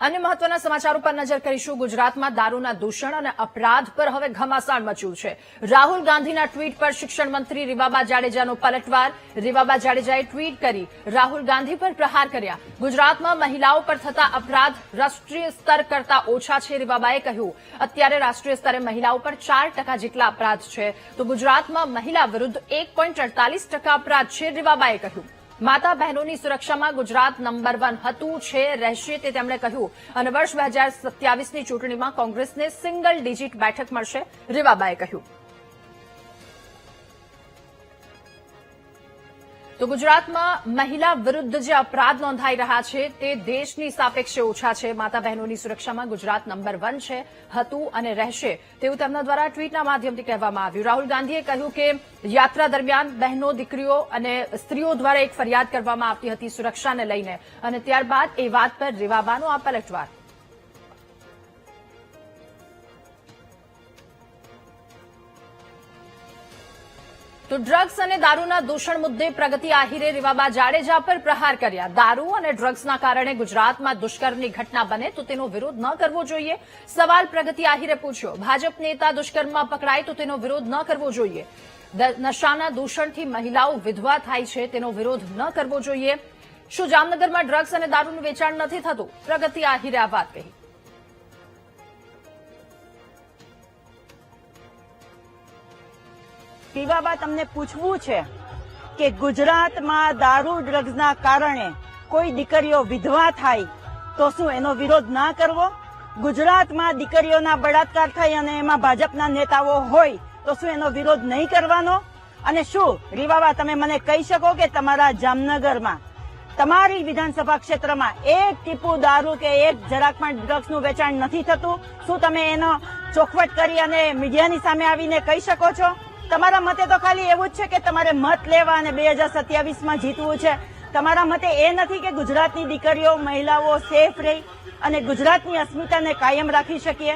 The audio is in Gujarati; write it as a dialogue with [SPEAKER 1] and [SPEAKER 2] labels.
[SPEAKER 1] अन्य महत्वना समाचारों पर नजर કરીશું। ગુજરાતમાં દારૂના દૂષણ અને અપરાધ પર હવે ઘમાસાણ મચ્યું છે। રાહુલ ગાંધીના ટ્વીટ પર શિક્ષણ મંત્રી રીવાબા જાડેજાનો પલટવાર। રીવાબા જાડેજાએ ટ્વીટ કરી રાહુલ ગાંધી પર પ્રહાર કર્યા। ગુજરાતમાં મહિલાઓ પર થતા અપરાધ રાષ્ટ્રીય સ્તર કરતા ઓછા છે। રીવાબાએ કહ્યું અત્યારે રાષ્ટ્રીય સ્તરે મહિલાઓ પર 4% જેટલા અપરાધ છે તો ગુજરાતમાં મહિલા વિરુદ્ધ 1.48% અપરાધ છે। રીવાબાએ કહ્યું माता बहनों की सुरक्षा में गुजरात नंबर 1 हतुं छे रहेशे ते तेमणे कह्युं अने वर्ष 2027 ની ચૂંટણીમાં કોંગ્રેસને સિંગલ ડિજિટ બેઠક મળશે। રીવાબાએ કહ્યું तो गुजरात में महिला विरुद्ध जो अपराध नोंधाई रहा है ते देशनी सापेक्षे ओछा है। माता बहनों की सुरक्षा में गुजरात नंबर 1 है हतुं अने रहेशे तेवुं तेमना द्वारा ट्वीटना माध्यमथी कहेवामां आव्युं। राहुल गांधीए कह्युं के यात्रा दरमियान बहनों दीकरीओ अने स्त्रीओ द्वारा एक फरियाद करवामां आवती हती सुरक्षाने लईने अने त्यारबाद ए वात पर રીવાબાનો आ पलटवार। तो ड्रग्स और दारूना दूषण मुद्दे प्रगति आहिरे રીવાબા જાડેજા पर प्रहार कर्या। दारू और ड्रग्सना कारणे गुजरात में दुष्कर्मनी घटना बने तो तेनो विरोध न करवो जोईए। सवाल प्रगति आहिरे पूछ्यो। भाजप नेता दुष्कर्ममां पकड़ाय तो तेनो विरोध न करवो जोईए। नशाना दूषणथी महिलाओ विधवा थाय छे तेनो विरोध न करवो जोईए। शुं जामनगरमां ड्रग्स और दारूनुं वेचाण नथी थतुं? प्रगति आहिरे आ वात कही।
[SPEAKER 2] રીવાબા તમને પૂછવું છે કે ગુજરાતમાં દારૂ ડ્રગ્સના કારણે કોઈ દીકરીઓ વિધવા થાય તો શું એનો વિરોધ ના કરવો? ગુજરાતમાં દીકરીઓના બળાત્કાર થાય અને એમાં ભાજપના નેતાઓ હોય તો શું એનો વિરોધ નહીં કરવાનો? અને શું રીવાબા તમે મને કહી શકો કે તમારા જામનગરમાં તમારી વિધાનસભા ક્ષેત્રમાં એક ટીપુ દારૂ કે એક જરાક પણ ડ્રગ્સનું વેચાણ નથી થતું? શું તમે એનો ચોખવટ કરી અને મીડિયાની સામે આવીને કહી શકો છો? તમારા મતે તો ખાલી એવું જ છે કે તમારે મત લેવા અને 2027માં જીતવું છે। તમારા મતે એ નથી કે ગુજરાતની દીકરીઓ મહિલાઓ સેફ રહી અને ગુજરાતની અસ્મિતાને કાયમ રાખી શકીએ?